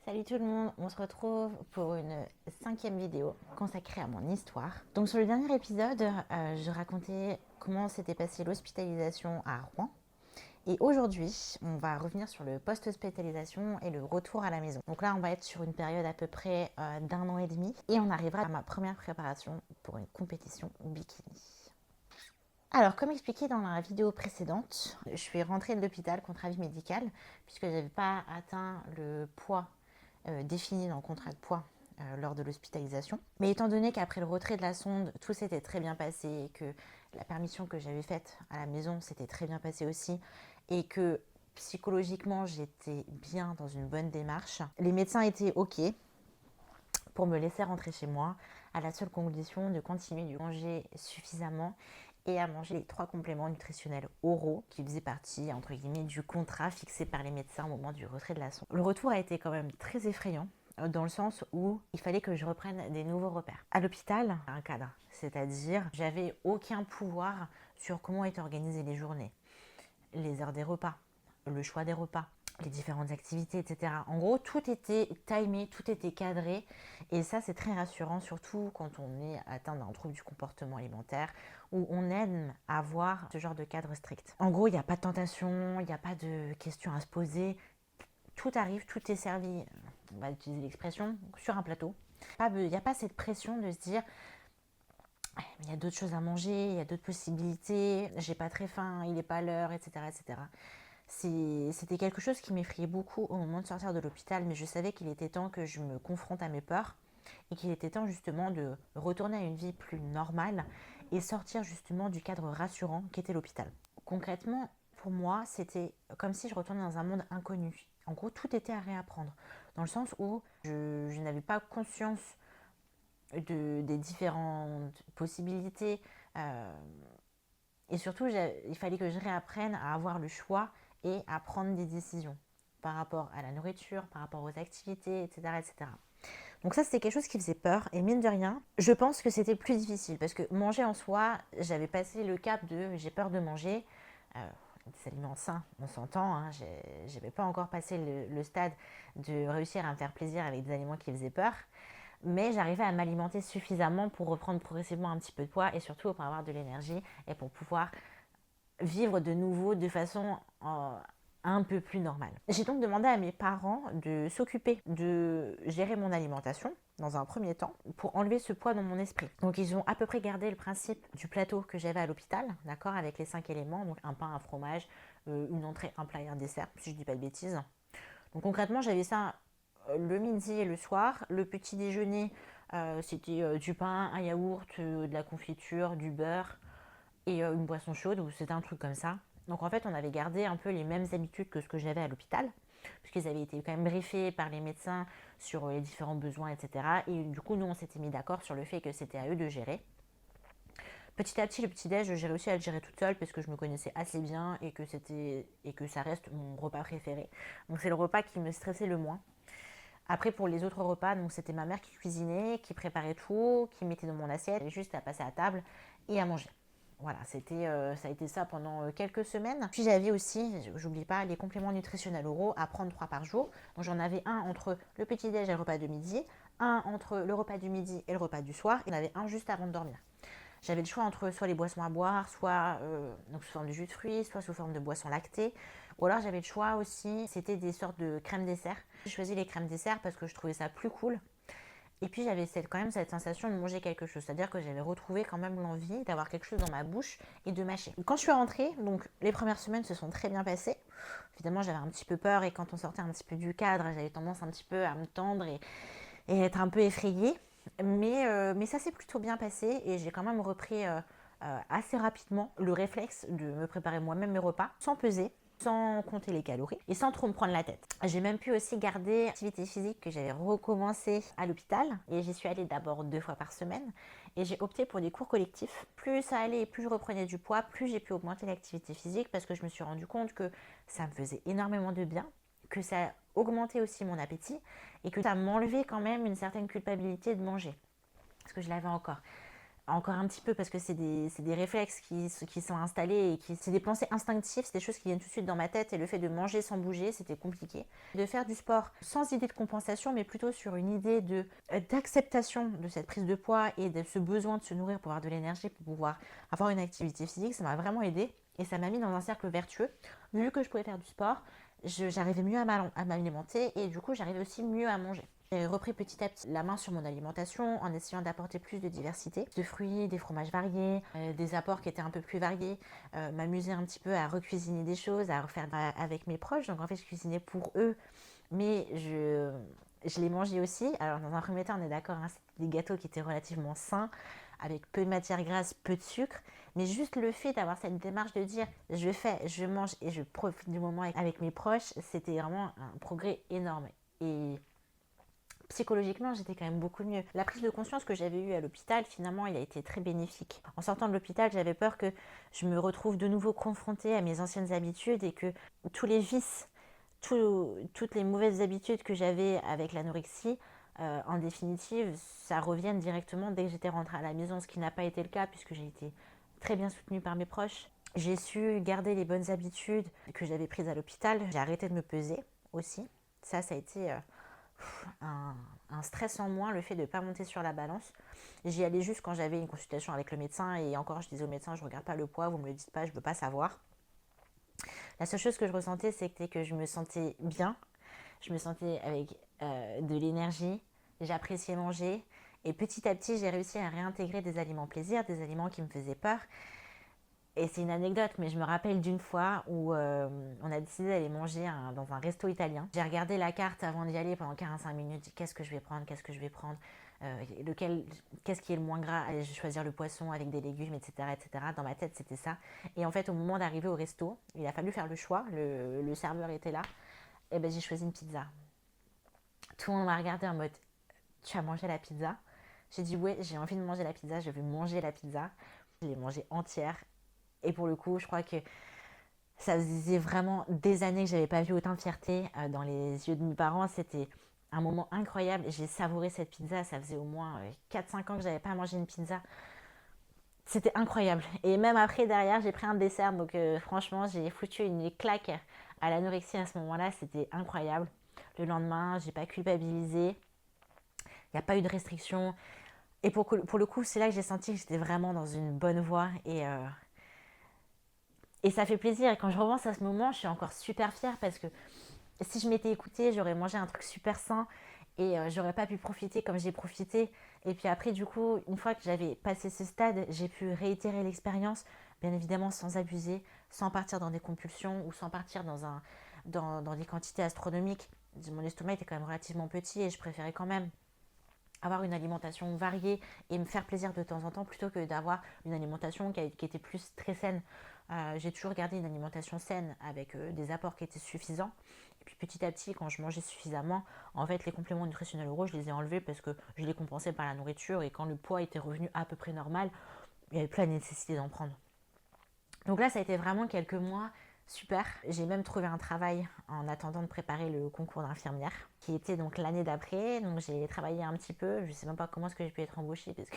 Salut tout le monde, on se retrouve pour une 5e vidéo consacrée à mon histoire. Donc sur le dernier épisode, je racontais comment s'était passée l'hospitalisation à Rouen. Et aujourd'hui, on va revenir sur le post-hospitalisation et le retour à la maison. Donc là, on va être sur une période à peu près d'1 an et demi. Et on arrivera à ma première préparation pour une compétition bikini. Alors, comme expliqué dans la vidéo précédente, je suis rentrée de l'hôpital contre avis médical puisque je n'avais pas atteint le poids défini dans le contrat de poids lors de l'hospitalisation. Mais étant donné qu'après le retrait de la sonde, tout s'était très bien passé et que la permission que j'avais faite à la maison s'était très bien passée aussi et que psychologiquement j'étais bien dans une bonne démarche, les médecins étaient OK pour me laisser rentrer chez moi à la seule condition de continuer de manger suffisamment et à manger les 3 compléments nutritionnels oraux qui faisaient partie, entre guillemets, du contrat fixé par les médecins au moment du retrait de la sonde. Le retour a été quand même très effrayant dans le sens où il fallait que je reprenne des nouveaux repères. À l'hôpital, un cadre, c'est-à-dire j'avais aucun pouvoir sur comment étaient organisées les journées, les heures des repas, le choix des repas, les différentes activités, etc. En gros, tout était timé, tout était cadré. Et ça, c'est très rassurant, surtout quand on est atteint d'un trouble du comportement alimentaire, où on aime avoir ce genre de cadre strict. En gros, il n'y a pas de tentation, il n'y a pas de questions à se poser. Tout arrive, tout est servi, on va utiliser l'expression, sur un plateau. Il n'y a pas cette pression de se dire il y a d'autres choses à manger, il y a d'autres possibilités, j'ai pas très faim, il n'est pas l'heure, etc. etc. C'était quelque chose qui m'effrayait beaucoup au moment de sortir de l'hôpital, mais je savais qu'il était temps que je me confronte à mes peurs et qu'il était temps justement de retourner à une vie plus normale et sortir justement du cadre rassurant qu'était l'hôpital. Concrètement, pour moi, c'était comme si je retournais dans un monde inconnu. En gros, tout était à réapprendre, dans le sens où je n'avais pas conscience des différentes possibilités. Et surtout, il fallait que je réapprenne à avoir le choix et à prendre des décisions par rapport à la nourriture, par rapport aux activités, etc. etc. Donc ça, c'était quelque chose qui faisait peur. Et mine de rien, je pense que c'était plus difficile parce que manger en soi, j'avais passé le cap de j'ai peur de manger. Des aliments sains, on s'entend. Hein, j'avais pas encore passé le stade de réussir à me faire plaisir avec des aliments qui faisaient peur. Mais j'arrivais à m'alimenter suffisamment pour reprendre progressivement un petit peu de poids et surtout pour avoir de l'énergie et pour pouvoir vivre de nouveau de façon un peu plus normale. J'ai donc demandé à mes parents de s'occuper de gérer mon alimentation dans un premier temps pour enlever ce poids dans mon esprit. Donc ils ont à peu près gardé le principe du plateau que j'avais à l'hôpital, d'accord, avec les 5 éléments, donc un pain, un fromage, une entrée, un plat et un dessert, si je dis pas de bêtises. Donc concrètement, j'avais ça le midi et le soir. Le petit déjeuner, c'était du pain, un yaourt, de la confiture, du beurre et une boisson chaude, ou c'était un truc comme ça. Donc en fait, on avait gardé un peu les mêmes habitudes que ce que j'avais à l'hôpital, puisqu'ils avaient été quand même briefés par les médecins sur les différents besoins, etc. Et du coup, nous, on s'était mis d'accord sur le fait que c'était à eux de gérer. Petit à petit, le petit-déj, j'ai réussi à le gérer toute seule parce que je me connaissais assez bien et que ça reste mon repas préféré. Donc c'est le repas qui me stressait le moins. Après, pour les autres repas, donc c'était ma mère qui cuisinait, qui préparait tout, qui mettait dans mon assiette. J'avais juste à passer à table et à manger. Voilà, ça a été ça pendant quelques semaines. Puis j'avais aussi, j'oublie pas, les compléments nutritionnels oraux à prendre 3 par jour. Donc j'en avais un entre le petit-déj et le repas de midi, un entre le repas du midi et le repas du soir, et il y en avait un juste avant de dormir. J'avais le choix entre soit les boissons à boire, soit donc sous forme de jus de fruits, soit sous forme de boissons lactées. Ou alors j'avais le choix aussi, c'était des sortes de crèmes dessert. J'ai choisi les crèmes dessert parce que je trouvais ça plus cool. Et puis j'avais quand même cette sensation de manger quelque chose, c'est-à-dire que j'avais retrouvé quand même l'envie d'avoir quelque chose dans ma bouche et de mâcher. Quand je suis rentrée, donc les premières semaines se sont très bien passées. Évidemment, j'avais un petit peu peur et quand on sortait un petit peu du cadre, j'avais tendance un petit peu à me tendre et être un peu effrayée. Mais ça s'est plutôt bien passé et j'ai quand même repris assez rapidement le réflexe de me préparer moi-même mes repas sans peser, sans compter les calories et sans trop me prendre la tête. J'ai même pu aussi garder l'activité physique que j'avais recommencé à l'hôpital et j'y suis allée d'abord 2 fois par semaine et j'ai opté pour des cours collectifs. Plus ça allait et plus je reprenais du poids, plus j'ai pu augmenter l'activité physique parce que je me suis rendu compte que ça me faisait énormément de bien, que ça augmentait aussi mon appétit et que ça m'enlevait quand même une certaine culpabilité de manger parce que je l'avais encore. encore un petit peu parce que c'est des réflexes qui sont installés et c'est des pensées instinctives, c'est des choses qui viennent tout de suite dans ma tête et le fait de manger sans bouger, c'était compliqué. De faire du sport sans idée de compensation, mais plutôt sur une idée d'acceptation de cette prise de poids et de ce besoin de se nourrir pour avoir de l'énergie, pour pouvoir avoir une activité physique, ça m'a vraiment aidé et ça m'a mis dans un cercle vertueux. Vu que je pouvais faire du sport, j'arrivais mieux à m'alimenter et du coup j'arrivais aussi mieux à manger. J'ai repris petit à petit la main sur mon alimentation en essayant d'apporter plus de diversité, de fruits, des fromages variés, des apports qui étaient un peu plus variés, m'amuser un petit peu à recuisiner des choses, à refaire avec mes proches. Donc en fait, je cuisinais pour eux, mais je les mangeais aussi. Alors dans un premier temps, on est d'accord, hein, c'était des gâteaux qui étaient relativement sains, avec peu de matière grasse, peu de sucre. Mais juste le fait d'avoir cette démarche de dire je fais, je mange et je profite du moment avec mes proches, c'était vraiment un progrès énorme. Et psychologiquement, j'étais quand même beaucoup mieux. La prise de conscience que j'avais eue à l'hôpital, finalement, il a été très bénéfique. En sortant de l'hôpital, j'avais peur que je me retrouve de nouveau confrontée à mes anciennes habitudes et que tous les vices, toutes les mauvaises habitudes que j'avais avec l'anorexie, en définitive, ça revienne directement dès que j'étais rentrée à la maison, ce qui n'a pas été le cas puisque j'ai été très bien soutenue par mes proches. J'ai su garder les bonnes habitudes que j'avais prises à l'hôpital. J'ai arrêté de me peser aussi. Ça a été un stress en moins, le fait de ne pas monter sur la balance. J'y allais juste quand j'avais une consultation avec le médecin et encore je disais au médecin je ne regarde pas le poids, vous ne me le dites pas, je ne veux pas savoir. La seule chose que je ressentais c'était que je me sentais bien, je me sentais avec de l'énergie, j'appréciais manger et petit à petit j'ai réussi à réintégrer des aliments plaisir, des aliments qui me faisaient peur. Et c'est une anecdote, mais je me rappelle d'une fois où on a décidé d'aller manger dans un resto italien. J'ai regardé la carte avant d'y aller pendant 45 minutes. J'ai dit qu'est-ce que je vais prendre, qu'est-ce qui est le moins gras. Allez, je vais choisir le poisson avec des légumes, etc., etc. Dans ma tête, c'était ça. Et en fait, au moment d'arriver au resto, il a fallu faire le choix. Le serveur était là. Et ben, j'ai choisi une pizza. Tout le monde m'a regardé en mode tu as mangé la pizza? J'ai dit ouais, j'ai envie de manger la pizza, je vais manger la pizza. Je l'ai mangée entière. Et pour le coup, je crois que ça faisait vraiment des années que j'avais pas vu autant de fierté dans les yeux de mes parents. C'était un moment incroyable. J'ai savouré cette pizza. Ça faisait au moins 4-5 ans que j'avais pas mangé une pizza. C'était incroyable. Et même après, derrière, j'ai pris un dessert. Donc franchement, j'ai foutu une claque à l'anorexie à ce moment-là. C'était incroyable. Le lendemain, j'ai pas culpabilisé. Il n'y a pas eu de restriction. Et pour le coup, c'est là que j'ai senti que j'étais vraiment dans une bonne voie. Et ça fait plaisir. Et quand je repense à ce moment, je suis encore super fière parce que si je m'étais écoutée, j'aurais mangé un truc super sain et j'aurais pas pu profiter comme j'ai profité. Et puis après, du coup, une fois que j'avais passé ce stade, j'ai pu réitérer l'expérience, bien évidemment sans abuser, sans partir dans des compulsions ou sans partir dans des quantités astronomiques. Mon estomac était quand même relativement petit et je préférais quand même avoir une alimentation variée et me faire plaisir de temps en temps plutôt que d'avoir une alimentation qui était plus très saine. J'ai toujours gardé une alimentation saine avec des apports qui étaient suffisants. Et puis petit à petit, quand je mangeais suffisamment, en fait, les compléments nutritionnels oraux, je les ai enlevés parce que je les compensais par la nourriture. Et quand le poids était revenu à peu près normal, il n'y avait plus la nécessité d'en prendre. Donc là, ça a été vraiment quelques mois super. J'ai même trouvé un travail en attendant de préparer le concours d'infirmière, qui était donc l'année d'après. Donc j'ai travaillé un petit peu. Je ne sais même pas comment est-ce que j'ai pu être embauchée parce que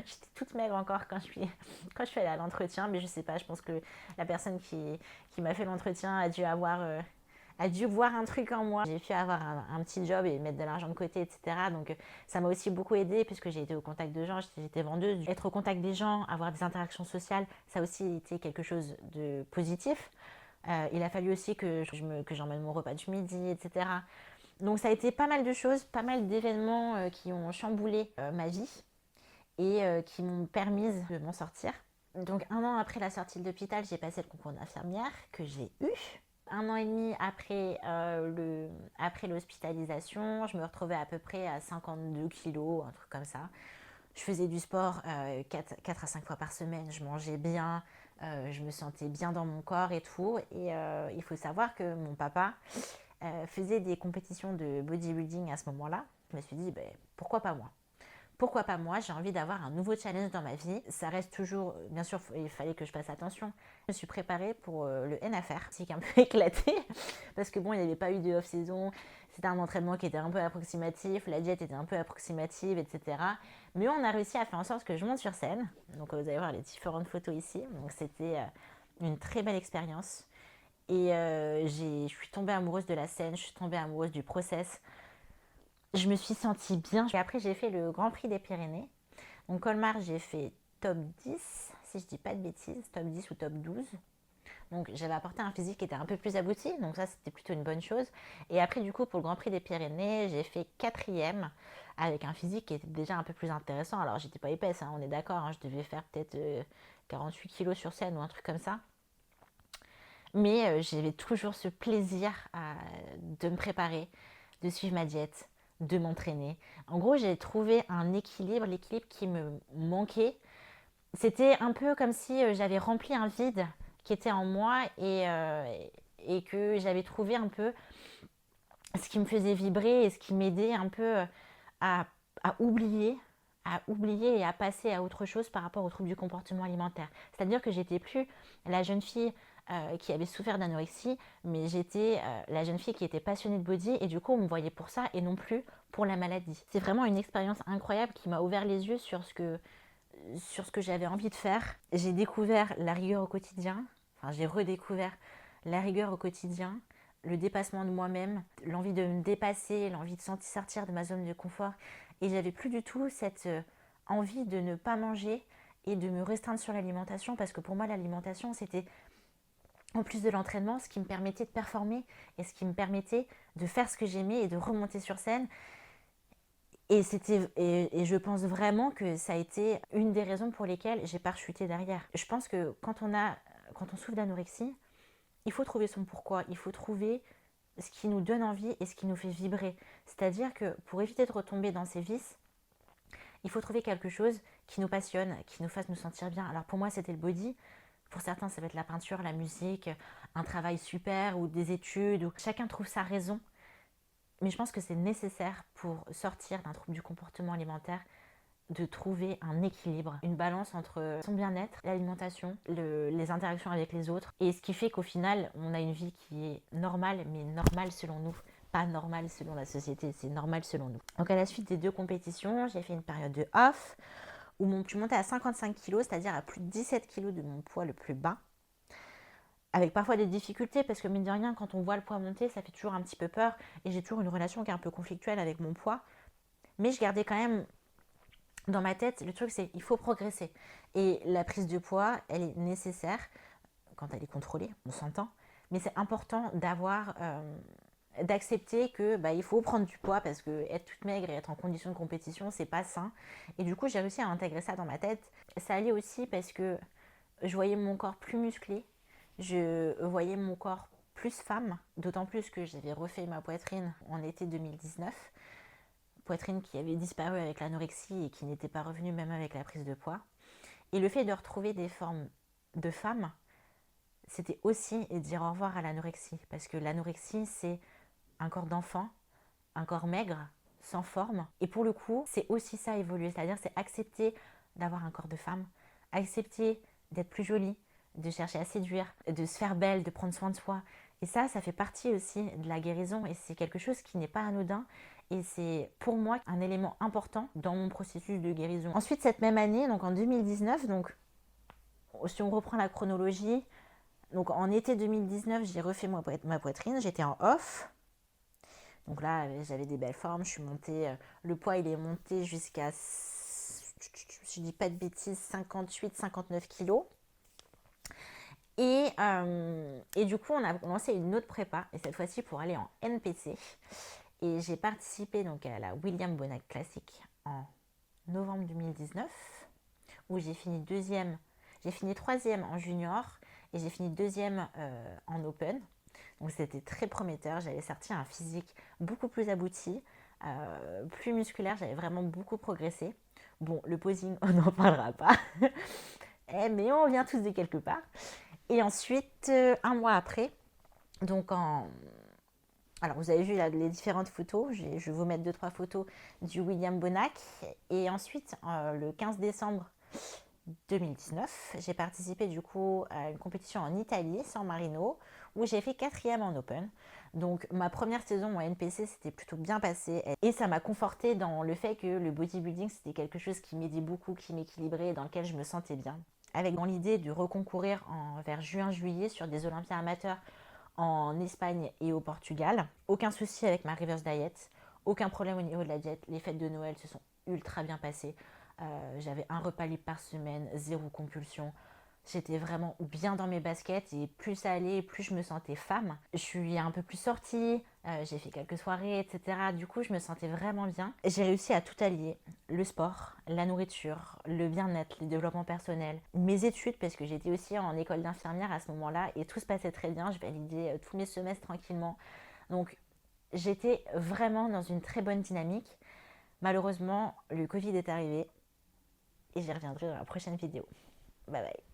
j'étais toute maigre encore quand je suis allée à l'entretien. Mais je sais pas, je pense que la personne qui m'a fait l'entretien a dû voir un truc en moi. J'ai pu avoir un petit job et mettre de l'argent de côté, etc. Donc ça m'a aussi beaucoup aidé puisque j'ai été au contact de gens, j'étais vendeuse. Être au contact des gens, avoir des interactions sociales, ça a aussi été quelque chose de positif. Il a fallu aussi que j'emmène mon repas du midi, etc. Donc ça a été pas mal de choses, pas mal d'événements qui ont chamboulé ma vie et qui m'ont permis de m'en sortir. Donc 1 an après la sortie de l'hôpital, j'ai passé le concours d'infirmière que j'ai eu. 1 an et demi après l'hospitalisation, je me retrouvais à peu près à 52 kilos, un truc comme ça. Je faisais du sport 4 à 5 fois par semaine, je mangeais bien, je me sentais bien dans mon corps et tout. Et il faut savoir que mon papa faisait des compétitions de bodybuilding à ce moment-là. Je me suis dit, pourquoi pas moi? pourquoi pas moi, j'ai envie d'avoir un nouveau challenge dans ma vie. Ça reste toujours, bien sûr, il fallait que je fasse attention. Je me suis préparée pour le NFR, c'est un peu éclaté, parce que bon, il n'y avait pas eu de off-saison, c'était un entraînement qui était un peu approximatif, la diète était un peu approximative, etc. Mais on a réussi à faire en sorte que je monte sur scène. Donc vous allez voir les différentes photos ici. Donc c'était une très belle expérience. Et je suis tombée amoureuse de la scène, je suis tombée amoureuse du process. Je me suis sentie bien. Et après, j'ai fait le Grand Prix des Pyrénées. Donc, Colmar, j'ai fait top 10, si je dis pas de bêtises, top 10 ou top 12. Donc, j'avais apporté un physique qui était un peu plus abouti. Donc, ça, c'était plutôt une bonne chose. Et après, du coup, pour le Grand Prix des Pyrénées, j'ai fait quatrième avec un physique qui était déjà un peu plus intéressant. Alors, j'étais pas épaisse, hein, on est d'accord. Hein, je devais faire peut-être 48 kilos sur scène ou un truc comme ça. Mais j'avais toujours ce plaisir de me préparer, de suivre ma diète, de m'entraîner. En gros, j'ai trouvé un équilibre, l'équilibre qui me manquait. C'était un peu comme si j'avais rempli un vide qui était en moi et que j'avais trouvé un peu ce qui me faisait vibrer et ce qui m'aidait un peu à, à oublier et à passer à autre chose par rapport aux troubles du comportement alimentaire. C'est-à-dire que j'étais plus la jeune fille qui avait souffert d'anorexie, mais j'étais la jeune fille qui était passionnée de body et du coup on me voyait pour ça et non plus pour la maladie. C'est vraiment une expérience incroyable qui m'a ouvert les yeux sur ce que j'avais envie de faire. J'ai découvert la rigueur au quotidien, enfin j'ai redécouvert la rigueur au quotidien, le dépassement de moi-même, l'envie de me dépasser, l'envie de sortir de ma zone de confort. Et j'avais plus du tout cette envie de ne pas manger et de me restreindre sur l'alimentation parce que pour moi l'alimentation c'était en plus de l'entraînement ce qui me permettait de performer et ce qui me permettait de faire ce que j'aimais et de remonter sur scène. Et je pense vraiment que ça a été une des raisons pour lesquelles j'ai pas rechuté derrière. Je pense que quand on souffre d'anorexie, il faut trouver son pourquoi, il faut trouver ce qui nous donne envie et ce qui nous fait vibrer. C'est-à-dire que pour éviter de retomber dans ces vices, il faut trouver quelque chose qui nous passionne, qui nous fasse nous sentir bien. Alors pour moi, c'était le body. Pour certains, ça va être la peinture, la musique, un travail super ou des études. Chacun trouve sa raison. Mais je pense que c'est nécessaire pour sortir d'un trouble du comportement alimentaire de trouver un équilibre, une balance entre son bien-être, l'alimentation, les interactions avec les autres. Et ce qui fait qu'au final, on a une vie qui est normale, mais normale selon nous. Pas normale selon la société, c'est normal selon nous. Donc à la suite des 2 compétitions, j'ai fait une période de off où je suis montée à 55 kg, c'est-à-dire à plus de 17 kg de mon poids le plus bas. Avec parfois des difficultés parce que mine de rien, quand on voit le poids monter, ça fait toujours un petit peu peur. Et j'ai toujours une relation qui est un peu conflictuelle avec mon poids. Mais je gardais quand même dans ma tête, le truc c'est qu'il faut progresser. Et la prise de poids, elle est nécessaire quand elle est contrôlée, on s'entend. Mais c'est important d'accepter que il faut prendre du poids parce que être toute maigre et être en condition de compétition, c'est pas sain. Et du coup, j'ai réussi à intégrer ça dans ma tête. Ça allait aussi parce que je voyais mon corps plus musclé, je voyais mon corps plus femme, d'autant plus que j'avais refait ma poitrine en été 2019. Poitrine qui avait disparu avec l'anorexie et qui n'était pas revenue même avec la prise de poids. Et le fait de retrouver des formes de femme, c'était aussi dire au revoir à l'anorexie. Parce que l'anorexie, c'est un corps d'enfant, un corps maigre, sans forme. Et pour le coup, c'est aussi ça évoluer. C'est-à-dire, c'est accepter d'avoir un corps de femme, accepter d'être plus jolie, de chercher à séduire, de se faire belle, de prendre soin de soi. Et ça fait partie aussi de la guérison. Et c'est quelque chose qui n'est pas anodin. Et c'est pour moi un élément important dans mon processus de guérison. Ensuite, cette même année, donc en 2019, donc, si on reprend la chronologie, donc en été 2019, j'ai refait ma poitrine, j'étais en off. Donc là, j'avais des belles formes, je suis montée, le poids il est monté jusqu'à, je dis pas de bêtises, 58-59 kilos. Et du coup, on a lancé une autre prépa, et cette fois-ci pour aller en NPC. Et j'ai participé donc à la William Bonac Classic en novembre 2019, où j'ai fini troisième en junior et j'ai fini deuxième en open. Donc c'était très prometteur, j'avais sorti un physique beaucoup plus abouti, plus musculaire, j'avais vraiment beaucoup progressé. Bon, le posing, on n'en parlera pas, mais on vient tous de quelque part. Et ensuite, un mois après, donc en Alors, vous avez vu là, les différentes photos. Je vais vous mettre 2-3 photos du William Bonac. Et ensuite, le 15 décembre 2019, j'ai participé du coup à une compétition en Italie, San Marino, où j'ai fait 4e en Open. Donc ma première saison en NPC s'était plutôt bien passée et ça m'a conforté dans le fait que le bodybuilding c'était quelque chose qui m'aidait beaucoup, qui m'équilibrait et dans lequel je me sentais bien. Avec dans l'idée de reconcourir vers juin-juillet sur des Olympiades amateurs en Espagne et au Portugal. Aucun souci avec ma reverse diet, aucun problème au niveau de la diète. Les fêtes de Noël se sont ultra bien passées. J'avais un repas libre par semaine, zéro compulsion. J'étais vraiment bien dans mes baskets et plus ça allait, plus je me sentais femme. Je suis un peu plus sortie, j'ai fait quelques soirées, etc. Du coup, je me sentais vraiment bien. J'ai réussi à tout allier, le sport, la nourriture, le bien-être, le développement personnel, mes études, parce que j'étais aussi en école d'infirmière à ce moment-là et tout se passait très bien. Je validais tous mes semestres tranquillement. Donc, j'étais vraiment dans une très bonne dynamique. Malheureusement, le Covid est arrivé et j'y reviendrai dans la prochaine vidéo. Bye bye.